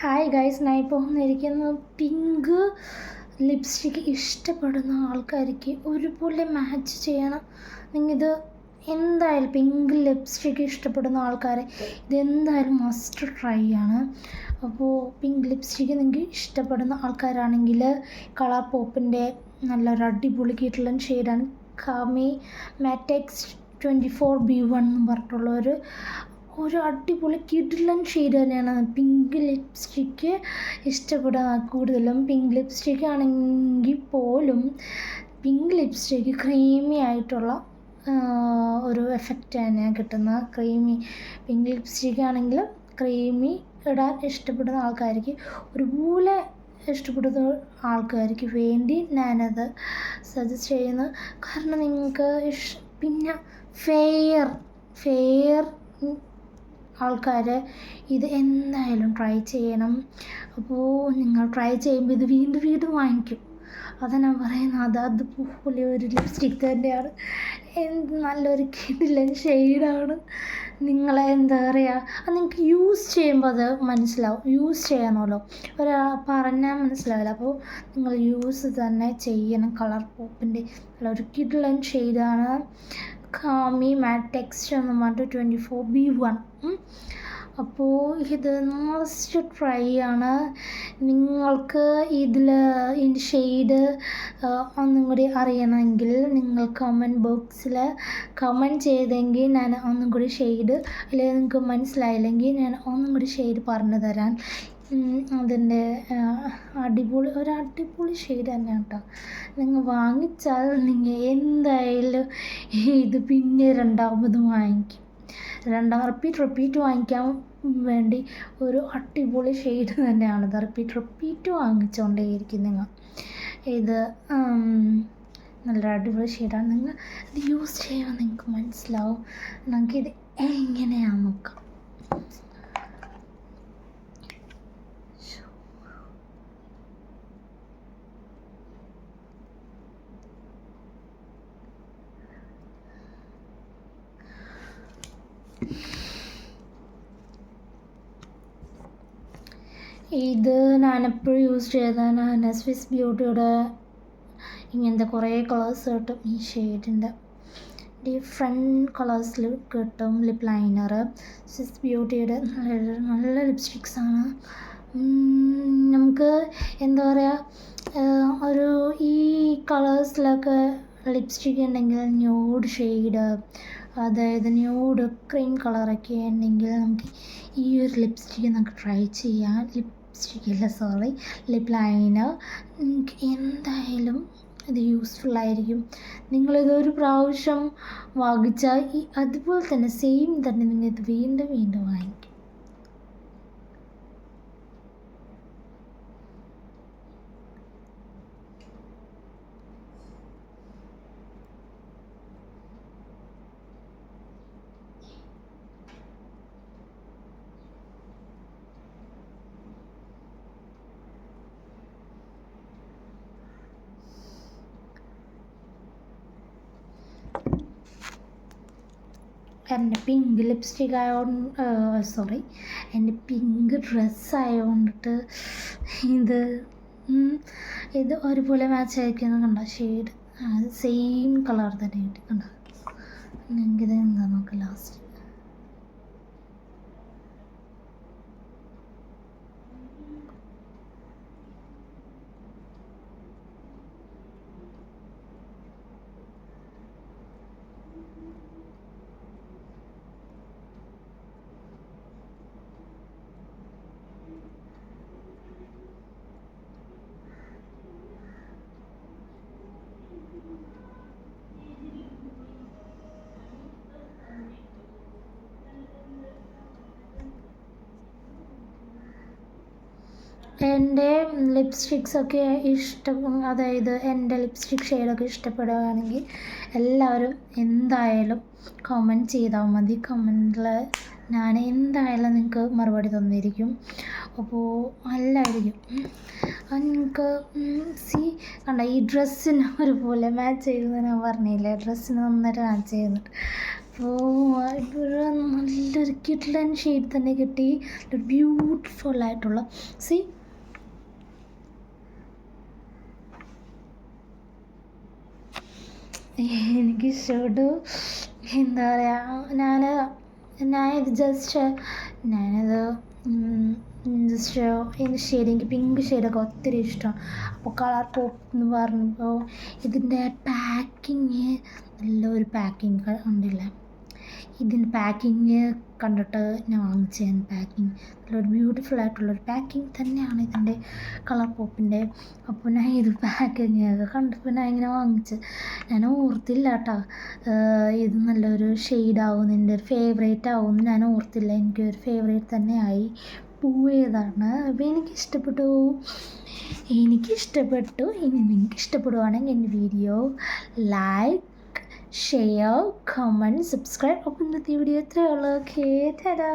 Hi guys, ഞാൻ ഇപ്പോൾ വന്നിരിക്കുന്നത് പിങ്ക് ലിപ്സ്റ്റിക്ക് ഇഷ്ടപ്പെടുന്ന ആൾക്കാർക്ക് ഒരുപോലെ മാച്ച് ചെയ്യണം. നിങ്ങളിത് എന്തായാലും പിങ്ക് ലിപ്സ്റ്റിക്ക് ഇഷ്ടപ്പെടുന്ന ആൾക്കാരെ ഇതെന്തായാലും മസ്റ്റ് ട്രൈ ആണ്. അപ്പോൾ പിങ്ക് ലിപ്സ്റ്റിക്ക് നിങ്ങൾക്ക് ഇഷ്ടപ്പെടുന്ന ആൾക്കാരാണെങ്കിൽ കളർ പോപ്പിൻ്റെ നല്ലൊരു അടിപൊളി കിട്ടുള്ള ഷെയ്ഡാണ് കാമി മാറ്റെക്സ് 24B1 എന്ന് പറഞ്ഞിട്ടുള്ള ഒരു അടിപൊളി കിഡിലൻ ഷെയ്ഡ് തന്നെയാണ്. പിങ്ക് ലിപ്സ്റ്റിക്ക് ഇഷ്ടപ്പെടുക കൂടുതലും പിങ്ക് ലിപ്സ്റ്റിക്ക് ആണെങ്കിൽ പോലും പിങ്ക് ലിപ്സ്റ്റിക്ക് ക്രീമി ആയിട്ടുള്ള ഒരു എഫക്റ്റ് തന്നെയാണ് കിട്ടുന്നത്. പിങ്ക് ലിപ്സ്റ്റിക്ക് ആണെങ്കിൽ ക്രീമി ഇടാൻ ഇഷ്ടപ്പെടുന്ന ആൾക്കാർക്ക് ഒരുപോലെ ഇഷ്ടപ്പെടുന്ന ആൾക്കാർക്ക് വേണ്ടി ഞാനത് സജസ്റ്റ് ചെയ്യുന്നു. കാരണം നിങ്ങൾക്ക് പിന്നെ ഫെയർ ആൾക്കാർ ഇത് എന്തായാലും ട്രൈ ചെയ്യണം. അപ്പോൾ നിങ്ങൾ ട്രൈ ചെയ്യുമ്പോൾ ഇത് വീണ്ടും വാങ്ങിക്കും. അതാണ് ഞാൻ പറയുന്നത്. അതുപോലെ ഒരു ലിപ്സ്റ്റിക്ക് തന്നെയാണ്. നല്ലൊരു കിടിലൻ ഷെയ്ഡാണ്. നിങ്ങളെ എന്താ പറയുക, അത് നിങ്ങൾക്ക് യൂസ് ചെയ്യുമ്പോൾ അത് മനസ്സിലാവും. യൂസ് ചെയ്യണമല്ലോ, പറഞ്ഞാൽ മനസ്സിലാവില്ല. അപ്പോൾ നിങ്ങൾ യൂസ് തന്നെ ചെയ്യണം. കളർ പോപ്പിൻ്റെ നല്ലൊരു കിടിലൻ ഷെയ്ഡാണ് കാമി മാറ്റെക്സ് എന്ന് പറഞ്ഞിട്ട് 24B1. അപ്പോൾ ഇത് മസ്റ്റ് ട്രൈ ആണ്. നിങ്ങൾക്ക് ഇതിൻ്റെ ഷെയ്ഡ് ഒന്നും കൂടി അറിയണമെങ്കിൽ നിങ്ങൾ കമൻറ്റ് ബോക്സിൽ കമൻറ്റ് ചെയ്തെങ്കിൽ ഞാൻ ഒന്നും കൂടി ഷെയ്ഡ്, അല്ലെങ്കിൽ നിങ്ങൾക്ക് മനസ്സിലായില്ലെങ്കിൽ ഞാൻ ഒന്നും കൂടി ഷെയ്ഡ് പറഞ്ഞു തരാൻ. അതിൻ്റെ അടിപൊളി ഷെയ്ഡ് തന്നെയാണ് കേട്ടോ. നിങ്ങൾ വാങ്ങിച്ചാൽ നിങ്ങൾ എന്തായാലും ഇത് പിന്നെ രണ്ടാമത് വാങ്ങിക്കും. റിപ്പീറ്റ് വാങ്ങിക്കാൻ വേണ്ടി ഒരു അടിപൊളി ഷെയ്ഡ് തന്നെയാണിത്. റിപ്പീറ്റ് വാങ്ങിച്ചുകൊണ്ടേയിരിക്കും നിങ്ങൾ. ഇത് നല്ലൊരു അടിപൊളി ഷെയ്ഡാണ്. നിങ്ങൾ ഇത് യൂസ് ചെയ്യുമ്പോൾ നിങ്ങൾക്ക് മനസ്സിലാവും. നമുക്കിത് എങ്ങനെയാണെന്ന് നോക്കാം. ഇത് ഞാനെപ്പോഴും യൂസ് ചെയ്തതാണ് സ്വിസ് ബ്യൂട്ടിയുടെ. ഇങ്ങനത്തെ കുറേ കളേഴ്സ് കിട്ടും ഈ ഷെയ്ഡിൻ്റെ. ഡിഫറെൻറ്റ് കളേഴ്സിൽ കിട്ടും. ലിപ്പ് ലൈനർ സ്വിസ് ബ്യൂട്ടിയുടെ നല്ല ലിപ്സ്റ്റിക്സാണ്. നമുക്ക് എന്താ പറയുക, ഈ കളേഴ്സിലൊക്കെ ലിപ്സ്റ്റിക്ക് ഉണ്ടെങ്കിൽ ന്യൂഡ് ഷെയ്ഡ്, അതായത് ന്യൂഡ് ക്രീം കളറൊക്കെ ഉണ്ടെങ്കിൽ നമുക്ക് ഈ ഒരു ലിപ്സ്റ്റിക്ക് നമുക്ക് ട്രൈ ചെയ്യാം. ലിപ്പ് ലൈനർ നിങ്ങൾക്ക് എന്തായാലും ഇത് യൂസ്ഫുള്ളായിരിക്കും. നിങ്ങളിതൊരു പ്രാവശ്യം വാങ്ങിച്ചാൽ അതുപോലെ തന്നെ സെയിം തന്നെ നിങ്ങൾ ഇത് വീണ്ടും വാങ്ങിക്കും. എൻ്റെ പിങ്ക് ലിപ്സ്റ്റിക് ആയതുകൊണ്ട് എൻ്റെ പിങ്ക് ഡ്രസ്സായതുകൊണ്ടിട്ട് ഇത് ഒരുപോലെ മാച്ച് ആയിരിക്കുന്നത് കണ്ടോ. ഷെയ്ഡ് സെയിം കളർ തന്നെ കിട്ടി കണ്ടോ. എനിക്കിത് എന്താ നോക്കാം ലാസ്റ്റ്. എൻ്റെ ലിപ്സ്റ്റിക്സൊക്കെ അതായത് എൻ്റെ ലിപ്സ്റ്റിക് ഷെയ്ഡൊക്കെ ഇഷ്ടപ്പെടുകയാണെങ്കിൽ എല്ലാവരും എന്തായാലും കമൻറ്റ് ചെയ്താൽ മതി. കമൻറ്റിൽ ഞാൻ എന്തായാലും നിങ്ങൾക്ക് മറുപടി തന്നിരിക്കും. അപ്പോൾ നല്ലതായിരിക്കും. നിങ്ങൾക്ക് കണ്ട ഈ ഡ്രസ്സിന് ഒരുപോലെ മാച്ച് ചെയ്യുന്നത് ഞാൻ പറഞ്ഞില്ലേ. ഡ്രസ്സിന് നന്നായിട്ട് മാച്ച് ചെയ്യുന്നുണ്ട്. ഒരു നല്ലൊരു കിഡ്ലൻ ഷെയ്ഡ് തന്നെ കിട്ടി. ഒരു ബ്യൂട്ടിഫുൾ ആയിട്ടുള്ള സി എനിക്കിഷ്ടപ്പെട്ടു. എന്താ പറയുക, ഞാനിത് ഞാനത് ജസ്റ്റ് ഇതിൻ്റെ ഷെയ്ഡ്, എനിക്ക് പിങ്ക് ഷെയ്ഡൊക്കെ ഒത്തിരി ഇഷ്ടമാണ്. അപ്പോൾ കളർ പോപ്പ് എന്ന് പറഞ്ഞപ്പോൾ ഇതിൻ്റെ പാക്കിങ്, നല്ലൊരു പാക്കിങ് ഉണ്ടില്ല. ഇതിൻ്റെ പാക്കിങ് കണ്ടിട്ട് ഞാൻ വാങ്ങിച്ചതാണ്. പാക്കിങ് നല്ലൊരു ബ്യൂട്ടിഫുൾ ആയിട്ടുള്ളൊരു പാക്കിങ് തന്നെയാണ് ഇതിൻ്റെ കളർ പോപ്പിൻ്റെ. അപ്പോൾ ഞാൻ ഇത് പാക്കിങ് കണ്ടപ്പോൾ ഞാൻ ഇങ്ങനെ വാങ്ങിച്ച്. ഞാൻ ഓർത്തില്ല കേട്ടോ ഇത് നല്ലൊരു ഷെയ്ഡാവും, എൻ്റെ ഒരു ഫേവറേറ്റ് ആവും. ഞാൻ ഓർത്തില്ല, എനിക്കൊരു ഫേവറേറ്റ് തന്നെ ആയി പോയതാണ്. അപ്പോൾ എനിക്കിഷ്ടപ്പെട്ടു. ഇനി നിങ്ങൾക്ക് ഇഷ്ടപ്പെടുവാണെങ്കിൽ എൻ്റെ video like, share, comment, subscribe. അപ്പോൾ ഇന്നത്തെ വീഡിയോ ഇത്രയേ ഉള്ളൂ. ഓക്കേ, ടാറ്റാ.